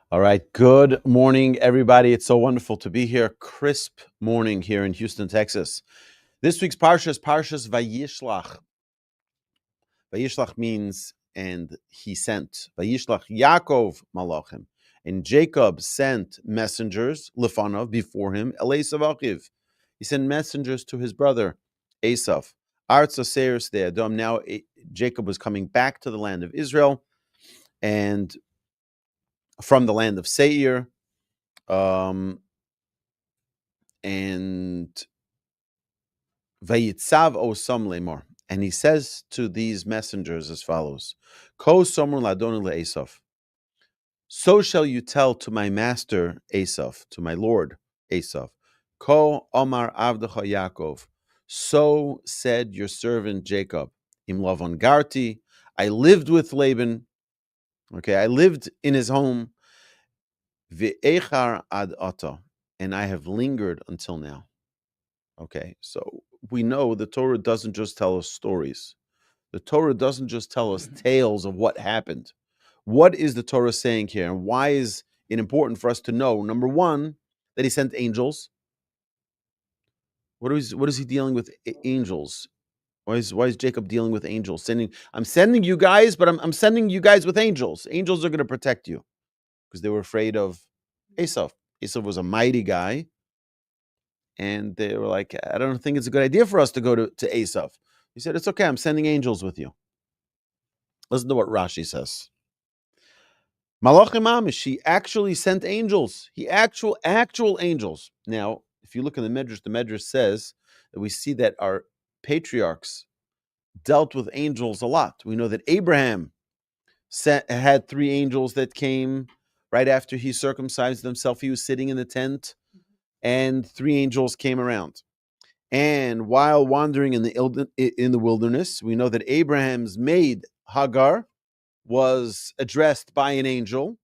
All right. Good morning, everybody. It's so wonderful to be here. Crisp morning here in Houston, Texas. This week's Parsha is Parshas Vayishlach. Vayishlach means, and he sent. Vayishlach Yaakov malachim. And Jacob sent messengers, Lefanov, before him, Esav Achiv. He sent messengers to his brother, Esav. Artz Oseirus de Edom. Now Jacob was coming back to the land of Israel, and from the land of Seir. And Vayitzav osam lemor, and he says to these messengers as follows: Ko somer ladonu leEsav. So shall you tell to my master Esav, to my lord Esav. Ko omar avdecha Yaakov. So said your servant Jacob. Im Lavan garti. I lived with Laban. Okay, I lived in his home. Ve'echar ad ata, and I have lingered until now. Okay, so we know the Torah doesn't just tell us stories. The Torah doesn't just tell us tales of what happened. What is the Torah saying here? And why is it important for us to know? Number one, that he sent angels. What is he dealing with angels? Why is Jacob dealing with angels? I'm sending you guys, but I'm sending you guys with angels. Angels are going to protect you because they were afraid of Esav. Esav was a mighty guy. And they were like, I don't think it's a good idea for us to go to Esav. He said, it's okay, I'm sending angels with you. Listen to what Rashi says. Malachim Amish, he actually sent angels. He actual angels. Now, if you look in the Medrash says that we see that our patriarchs dealt with angels a lot. We know that Abraham had 3 angels that came right after he circumcised himself. He was sitting in the tent, and 3 angels came around. And while wandering in the wilderness, we know that Abraham's maid, Hagar, was addressed by an angel.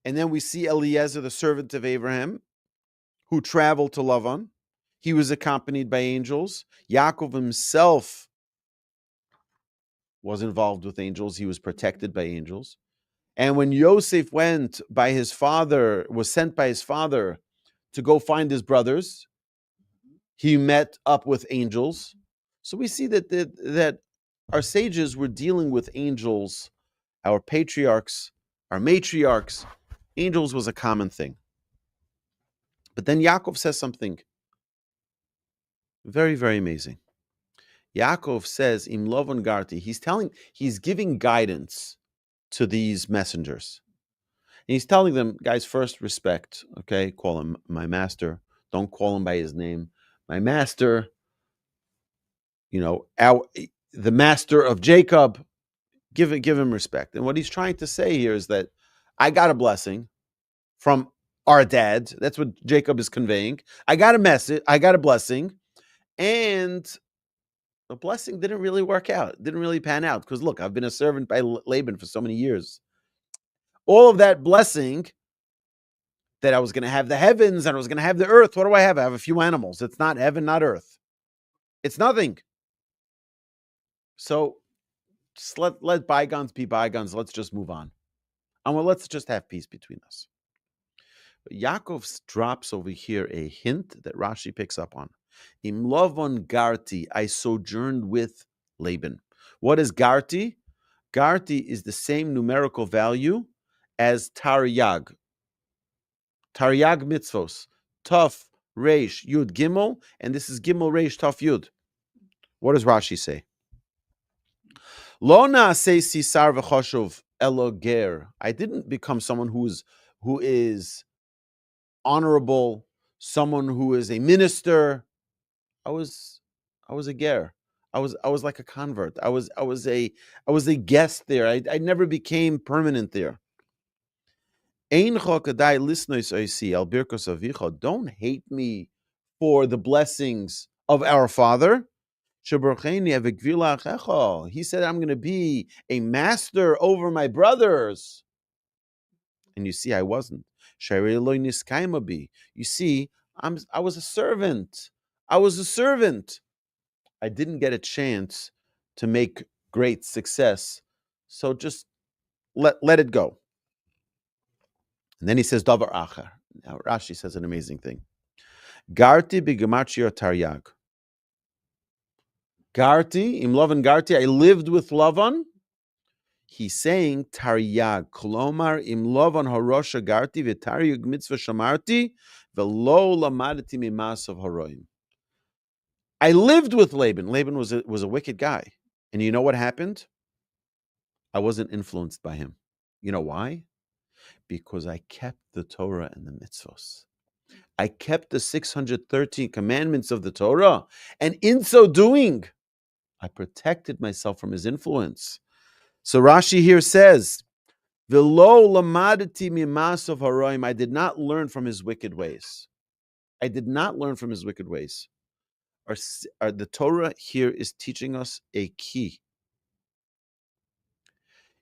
And then we see Eliezer, the servant of Abraham, who traveled to Lavan. He was accompanied by angels. Yaakov himself was involved with angels. He was protected by angels. And when Yosef was sent by his father to go find his brothers, he met up with angels. So we see that our sages were dealing with angels, our patriarchs, our matriarchs. Angels was a common thing. But then Yaakov says something very, very amazing. Yaakov says, Im Lavan garti, he's giving guidance to these messengers. And he's telling them, guys, first respect, okay? Call him my master. Don't call him by his name. My master, the master of Jacob, give him respect. And what he's trying to say here is that I got a blessing from our dad. That's what Jacob is conveying. I got a message. I got a blessing. And the blessing didn't really work out. It didn't really pan out. Because look, I've been a servant by Laban for so many years. All of that blessing that I was going to have the heavens and I was going to have the earth. What do I have? I have a few animals. It's not heaven, not earth. It's nothing. So just let bygones be bygones. Let's just move on. And let's just have peace between us. But Yaakov drops over here a hint that Rashi picks up on. Im Lavan garti, I sojourned with Laban. What is garti? Garti is the same numerical value as taryag. Taryag mitzvos. Tov, reish, yud, gimel, and this is gimel, reish, tov, yud. What does Rashi say? Lo na'aseh sisar v'choshuv elo ger. I didn't become someone who is honorable, someone who is a minister. I was a ger. I was like a convert. I was a guest there. I never became permanent there. Don't hate me for the blessings of our father. He said, I'm going to be a master over my brothers. And you see, I wasn't. You see, I was a servant. I didn't get a chance to make great success. So just let it go. And then he says, Davar Achar. Now, Rashi says an amazing thing. Garti b'gematria taryag. Garti, im Lavan garti, I lived with Lavan. He's saying, taryag, kolomar im Lavan harosha garti v'taryag mitzvah shamarti v'lo lamadati mimasav haroim. I lived with Laban. Laban was a wicked guy. And you know what happened? I wasn't influenced by him. You know why? Because I kept the Torah and the mitzvos. I kept the 613 commandments of the Torah. And in so doing, I protected myself from his influence. So Rashi here says, V'lo lamadati mimasav haroim. I did not learn from his wicked ways. I did not learn from his wicked ways. The Torah here is teaching us a key.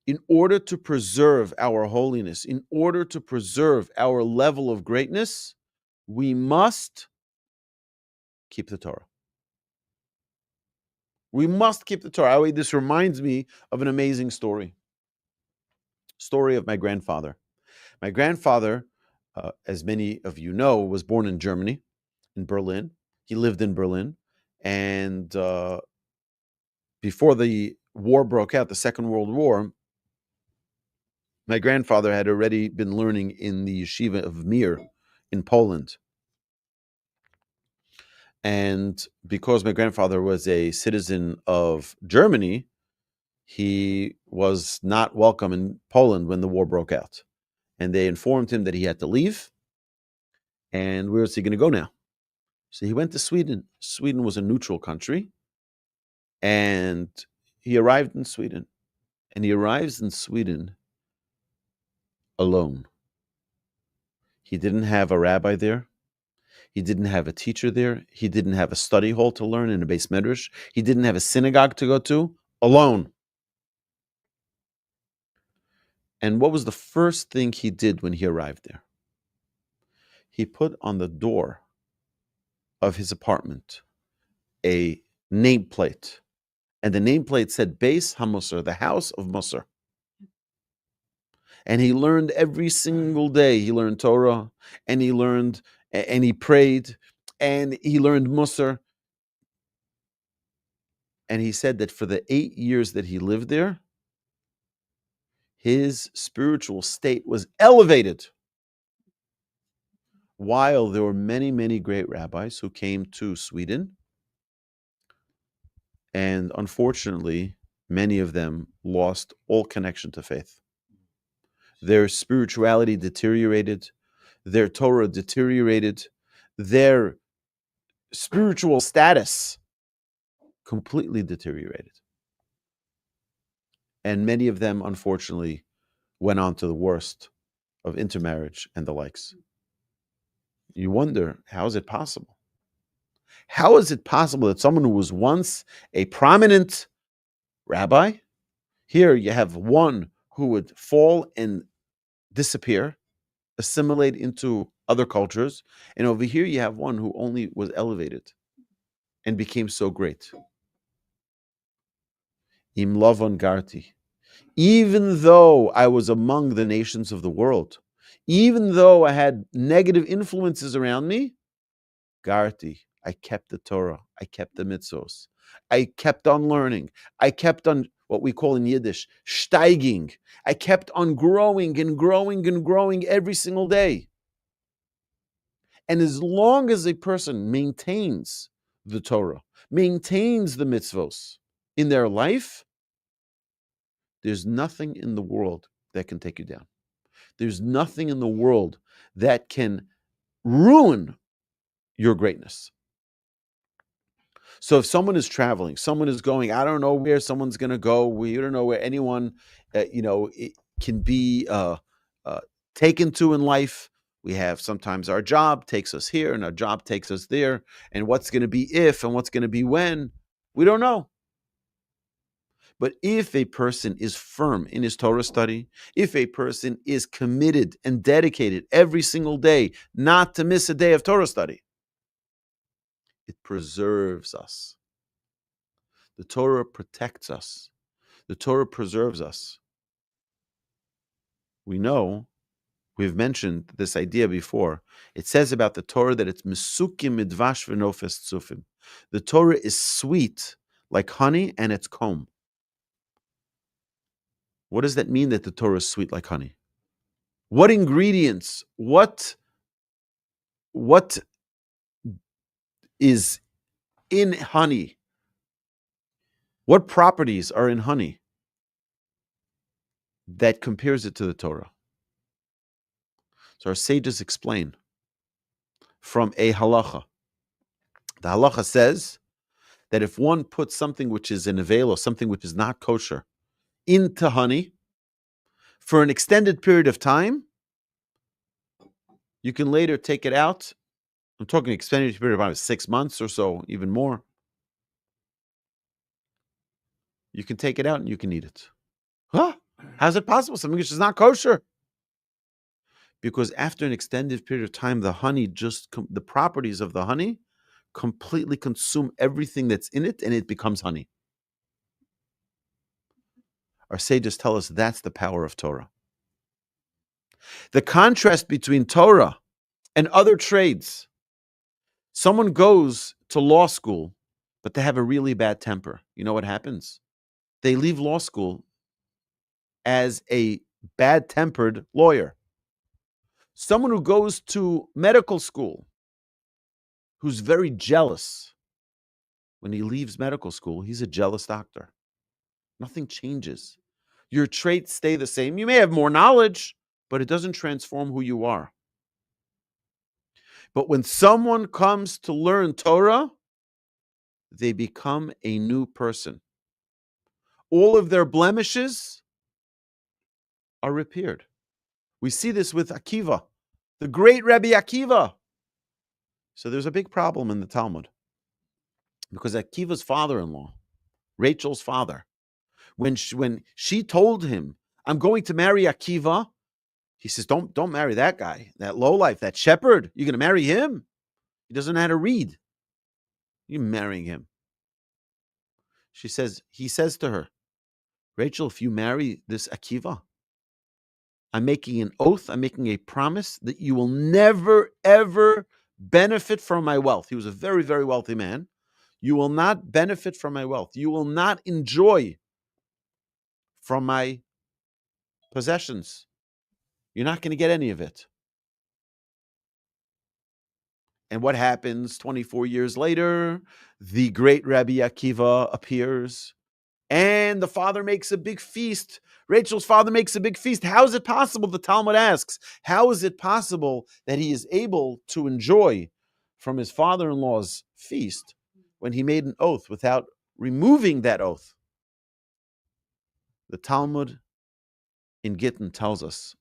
In order to preserve our holiness, in order to preserve our level of greatness, we must keep the Torah. We must keep the Torah. This reminds me of an amazing story. Story of my grandfather. My grandfather, as many of you know, was born in Germany, in Berlin. He lived in Berlin. And before the war broke out, the Second World War, my grandfather had already been learning in the yeshiva of Mir in Poland. And because my grandfather was a citizen of Germany, he was not welcome in Poland when the war broke out. And they informed him that he had to leave. And where is he going to go now? So he went to Sweden. Sweden was a neutral country. And he arrived in Sweden. And he arrives in Sweden alone. He didn't have a rabbi there. He didn't have a teacher there. He didn't have a study hall to learn in a base medrash. He didn't have a synagogue to go to. Alone. And what was the first thing he did when he arrived there? He put on the door of his apartment a nameplate. And the nameplate said, Beis HaMusar, the house of Musar. And he learned every single day. He learned Torah, and he learned, and he prayed, and he learned Musar. And he said that for the 8 years that he lived there, his spiritual state was elevated. While there were many, many great rabbis who came to Sweden, and unfortunately, many of them lost all connection to faith. Their spirituality deteriorated, their Torah deteriorated, their spiritual status completely deteriorated. And many of them, unfortunately, went on to the worst of intermarriage and the likes. You wonder, how is it possible? How is it possible that someone who was once a prominent rabbi, here you have one who would fall and disappear, assimilate into other cultures, and over here you have one who only was elevated and became so great. Im Lavan garti. Even though I was among the nations of the world, even though I had negative influences around me, garti, I kept the Torah, I kept the mitzvos, I kept on learning, I kept on what we call in Yiddish, steiging. I kept on growing and growing and growing every single day. And as long as a person maintains the Torah, maintains the mitzvos in their life, there's nothing in the world that can take you down. There's nothing in the world that can ruin your greatness. So if someone is traveling, someone is going, I don't know where someone's going to go. We don't know where anyone, can be taken to in life. We have sometimes our job takes us here and our job takes us there. And what's going to be if and what's going to be when, we don't know. But if a person is firm in his Torah study, if a person is committed and dedicated every single day not to miss a day of Torah study, it preserves us. The Torah protects us. The Torah preserves us. We know We've mentioned this idea before. It says about the Torah that it's mesukim midvash v'nofes tzufim. The Torah is sweet like honey and it's comb. What does that mean that the Torah is sweet like honey? What ingredients, what is in honey? What properties are in honey that compares it to the Torah? So our sages explain from a halacha. The halacha says that if one puts something which is an avail or something which is not kosher into honey for an extended period of time, you can later take it out. I'm talking extended period of time, 6 months or so, even more. You can take it out and you can eat it. Huh? How's it possible? Something which is not kosher. Because after an extended period of time, the honey the properties of the honey completely consume everything that's in it and it becomes honey. Our sages tell us that's the power of Torah. The contrast between Torah and other trades. Someone goes to law school, but they have a really bad temper. You know what happens? They leave law school as a bad-tempered lawyer. Someone who goes to medical school, who's very jealous, when he leaves medical school, he's a jealous doctor. Nothing changes. Your traits stay the same. You may have more knowledge, but it doesn't transform who you are. But when someone comes to learn Torah, they become a new person. All of their blemishes are repaired. We see this with Akiva, the great Rabbi Akiva. So there's a big problem in the Talmud. Because Akiva's father-in-law, Rachel's father, when she told him, I'm going to marry Akiva, he says, don't marry that guy, that lowlife, that shepherd. You're going to marry him? He doesn't know how to read. You're marrying him. He says to her, Rachel, if you marry this Akiva, I'm making an oath, I'm making a promise that you will never, ever benefit from my wealth. He was a very, very wealthy man. You will not benefit from my wealth. You will not enjoy from my possessions. You're not going to get any of it. And what happens 24 years later? The great Rabbi Akiva appears, and the father makes a big feast. Rachel's father makes a big feast. How is it possible, the Talmud asks, how is it possible that he is able to enjoy from his father-in-law's feast when he made an oath without removing that oath? The Talmud in Gittin tells us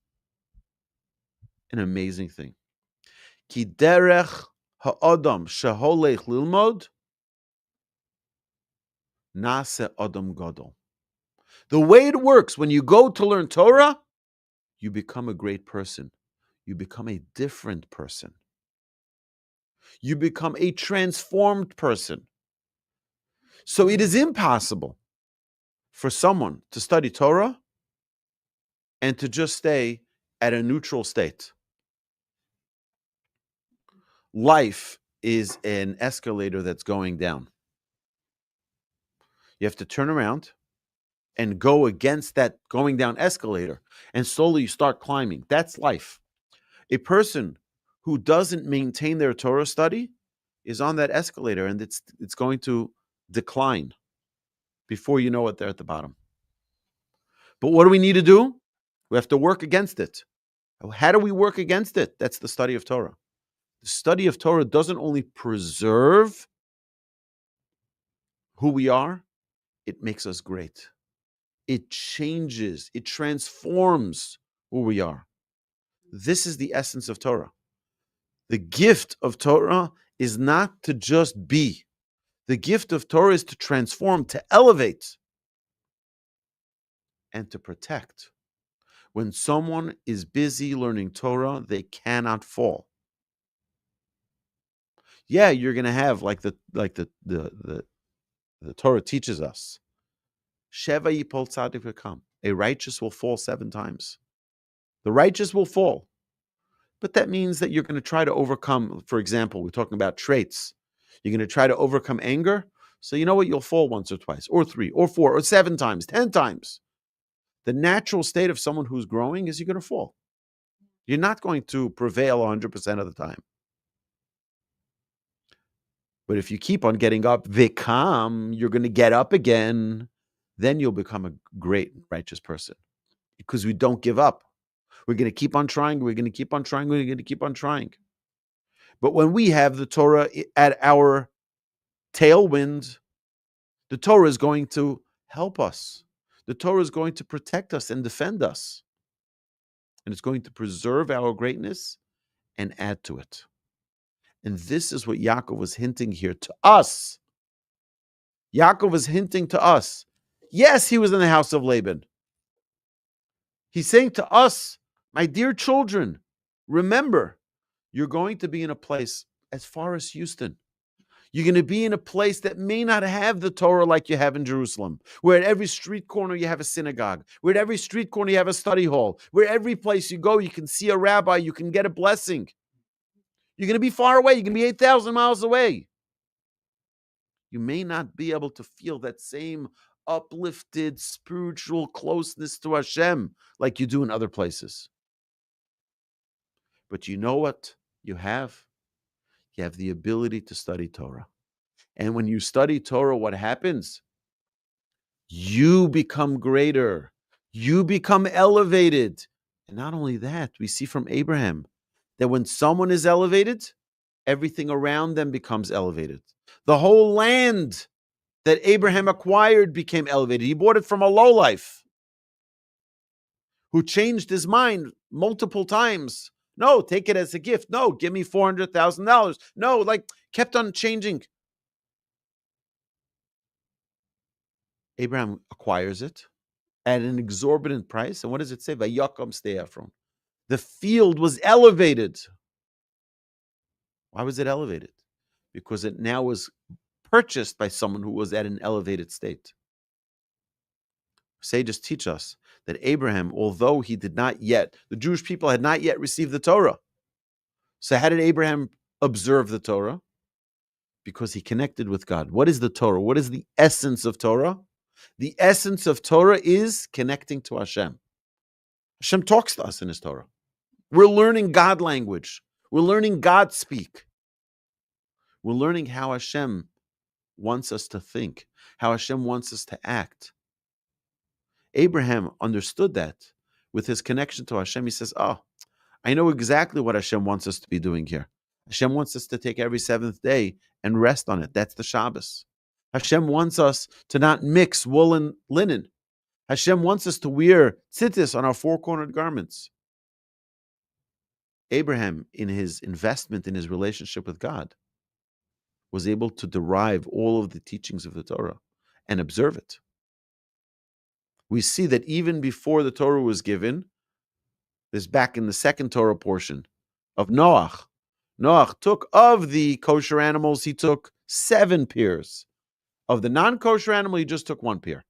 an amazing thing. Ki derech ha'adam sheholech lilmod nase adam gadol. The way it works when you go to learn Torah, you become a great person. You become a different person. You become a transformed person. So it is impossible for someone to study Torah and to just stay at a neutral state. Life is an escalator that's going down. You have to turn around and go against that going down escalator, and slowly you start climbing. That's life. A person who doesn't maintain their Torah study is on that escalator, and it's going to decline before you know it, they're at the bottom. But what do we need to do? We have to work against it. How do we work against it? That's the study of Torah. The study of Torah doesn't only preserve who we are, it makes us great. It changes, it transforms who we are. This is the essence of Torah. The gift of Torah is not to just be. The gift of Torah is to transform, to elevate, and to protect. When someone is busy learning Torah, they cannot fall. Yeah, you're going to have, like the Torah teaches us, Sheva yipol tzaddik v'kam. A righteous will fall 7 times. The righteous will fall. But that means that you're going to try to overcome, for example, we're talking about traits. You're going to try to overcome anger. So you know what? You'll fall once or twice, or 3, or 4, or 7 times, 10 times. The natural state of someone who's growing is you're going to fall. You're not going to prevail 100% of the time. But if you keep on getting up, vikam, you're going to get up again. Then you'll become a great righteous person. Because we don't give up. We're going to keep on trying. We're going to keep on trying. We're going to keep on trying. But when we have the Torah at our tailwind, the Torah is going to help us. The Torah is going to protect us and defend us. And it's going to preserve our greatness and add to it. And this is what Yaakov was hinting here to us. Yaakov was hinting to us. Yes, he was in the house of Laban. He's saying to us, my dear children, remember, you're going to be in a place as far as Houston. You're going to be in a place that may not have the Torah like you have in Jerusalem, where at every street corner you have a synagogue, where at every street corner you have a study hall, where every place you go you can see a rabbi, you can get a blessing. You're going to be far away. You're going to be 8,000 miles away. You may not be able to feel that same uplifted spiritual closeness to Hashem like you do in other places. But you know what you have? You have the ability to study Torah. And when you study Torah, what happens? You become greater. You become elevated. And not only that, we see from Abraham that when someone is elevated, everything around them becomes elevated. The whole land that Abraham acquired became elevated. He bought it from a lowlife who changed his mind multiple times. No, take it as a gift. No, give me $400,000. No, kept on changing. Abraham acquires it at an exorbitant price. And what does it say? Vayakom stay Ephraim. The field was elevated. Why was it elevated? Because it now was purchased by someone who was at an elevated state. Sages teach us that Abraham, although he did not yet, the Jewish people had not yet received the Torah. So how did Abraham observe the Torah? Because he connected with God. What is the Torah? What is the essence of Torah? The essence of Torah is connecting to Hashem. Hashem talks to us in his Torah. We're learning God language. We're learning God speak. We're learning how Hashem wants us to think, how Hashem wants us to act. Abraham understood that with his connection to Hashem. He says, I know exactly what Hashem wants us to be doing here. Hashem wants us to take every 7th day and rest on it. That's the Shabbos. Hashem wants us to not mix wool and linen. Hashem wants us to wear tzitzis on our 4-cornered garments. Abraham, in his investment in his relationship with God, was able to derive all of the teachings of the Torah and observe it. We see that even before the Torah was given, this back in the 2nd Torah portion of Noach. Noach took of the kosher animals, he took 7 pairs. Of the non-kosher animal, he just took 1 pair.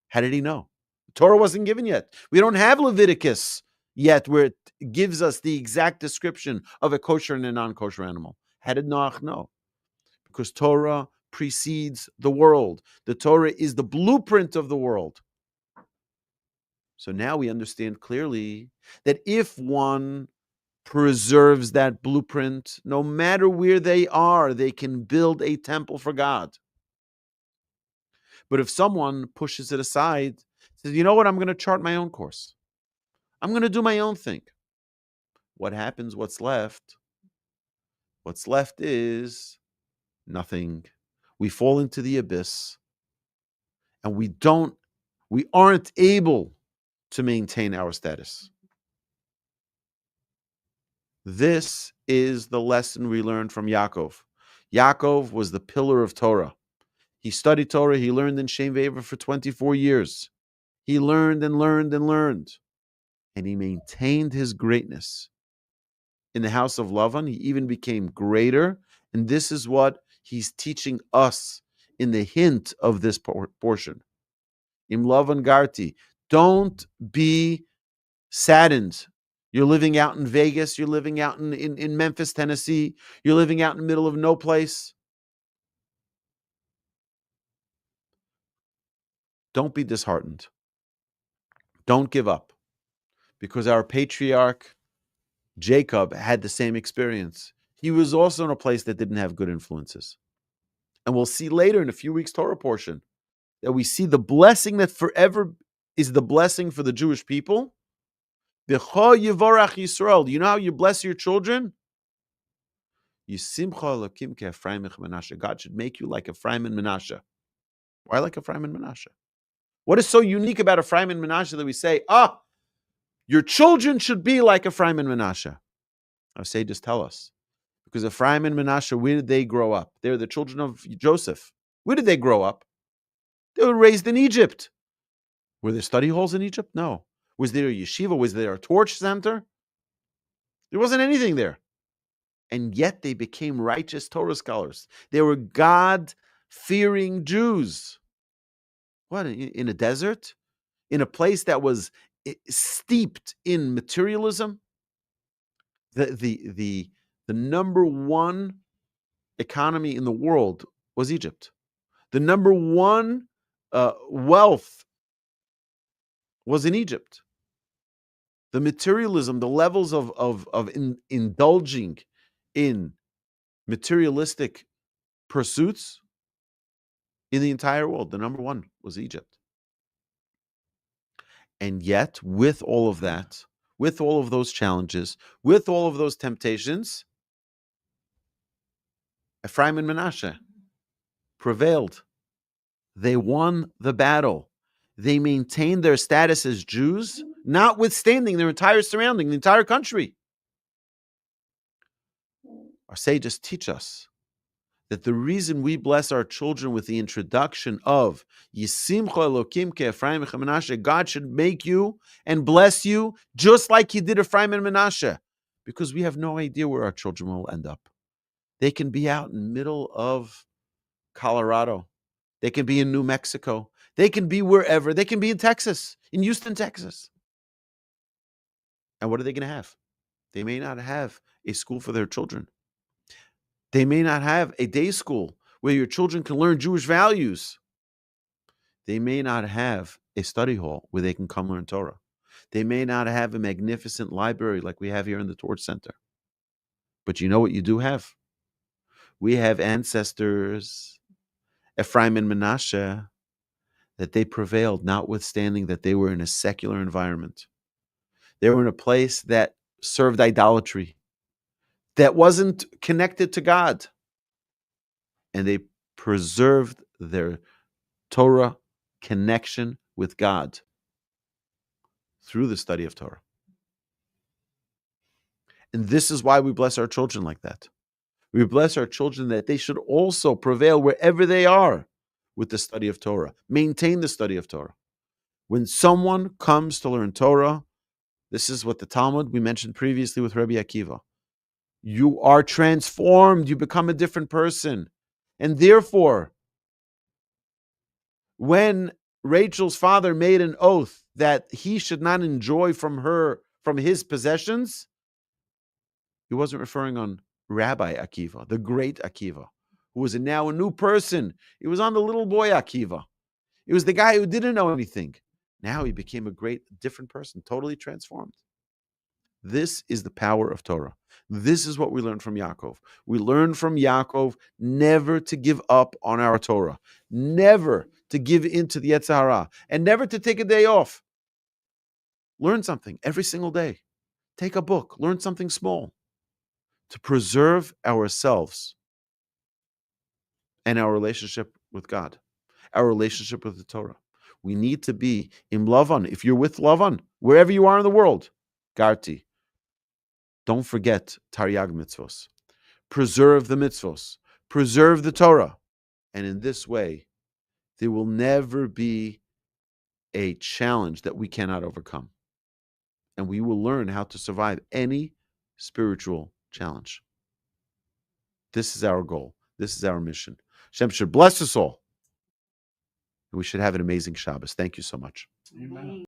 How did he know? The Torah wasn't given yet. We don't have Leviticus yet where it gives us the exact description of a kosher and a non-kosher animal. How did Noach know? Because Torah precedes the world. The Torah is the blueprint of the world. So now we understand clearly that if one preserves that blueprint, no matter where they are, they can build a temple for God. But if someone pushes it aside, says, you know what, I'm going to chart my own course. I'm going to do my own thing. What happens? What's left? What's left is nothing. We fall into the abyss, and we aren't able to maintain our status. This is the lesson we learned from Yaakov. Yaakov was the pillar of Torah. He studied Torah. He learned in Shem Ve'ever for 24 years. He learned and learned and learned. And he maintained his greatness. In the house of Lavan, he even became greater. And this is what he's teaching us in the hint of this portion. Im Lavan garti. Don't be saddened. You're living out in Vegas. You're living out in Memphis, Tennessee. You're living out in the middle of no place. Don't be disheartened. Don't give up. Because our patriarch, Jacob, had the same experience. He was also in a place that didn't have good influences. And we'll see later in a few weeks' Torah portion that we see the blessing that forever is the blessing for the Jewish people. B'cho yivorach Yisrael. Do you know how you bless your children? Yisimcha Elokim Ephraim and Menashe. God should make you like Ephraim and Menashe. Why like Ephraim and Menashe? What is so unique about Ephraim and Menashe that we say, your children should be like Ephraim and Menashe? I say, just tell us. Because Ephraim and Menashe, where did they grow up? They're the children of Joseph. Where did they grow up? They were raised in Egypt. Were there study halls in Egypt? No. Was there a yeshiva? Was there a torch center? There wasn't anything there. And yet they became righteous Torah scholars. They were God-fearing Jews. What, in a desert? In a place that was steeped in materialism? The number one economy in the world was Egypt. The number one wealth was in Egypt. The materialism, the levels of indulging in materialistic pursuits in the entire world, the number one was Egypt. And yet, with all of that, with all of those challenges, with all of those temptations, Ephraim and Menashe prevailed. They won the battle. They maintained their status as Jews, notwithstanding their entire surrounding, the entire country. Our sages teach us that the reason we bless our children with the introduction of Yisimcha Elokim Ephraim and Menashe, God should make you and bless you just like He did Ephraim and Menashe, because we have no idea where our children will end up. They can be out in the middle of Colorado. They can be in New Mexico. They can be wherever. They can be in Texas, in Houston, Texas. And what are they going to have? They may not have a school for their children. They may not have a day school where your children can learn Jewish values. They may not have a study hall where they can come learn Torah. They may not have a magnificent library like we have here in the Torch Center. But you know what you do have? We have ancestors, Ephraim and Menashe, that they prevailed, notwithstanding that they were in a secular environment. They were in a place that served idolatry, that wasn't connected to God. And they preserved their Torah connection with God through the study of Torah. And this is why we bless our children like that. We bless our children that they should also prevail wherever they are with the study of Torah. Maintain the study of Torah. When someone comes to learn Torah, this is what the Talmud we mentioned previously with Rabbi Akiva. You are transformed. You become a different person. And therefore, when Rachel's father made an oath that he should not enjoy from his possessions, he wasn't referring on Rabbi Akiva, the great Akiva, who was now a new person. He was on the little boy Akiva. It was the guy who didn't know anything. Now he became a great, different person, totally transformed. This is the power of Torah. This is what we learn from Yaakov. We learn from Yaakov never to give up on our Torah, never to give in to the Yetzer Hara, and never to take a day off. Learn something every single day. Take a book, learn something small to preserve ourselves and our relationship with God, our relationship with the Torah. We need to be in Lavan. If you're with Lavan, wherever you are in the world, garti. Don't forget Taryag mitzvos. Preserve the mitzvos. Preserve the Torah. And in this way, there will never be a challenge that we cannot overcome. And we will learn how to survive any spiritual challenge. This is our goal. This is our mission. Hashem should bless us all. And we should have an amazing Shabbos. Thank you so much. Amen.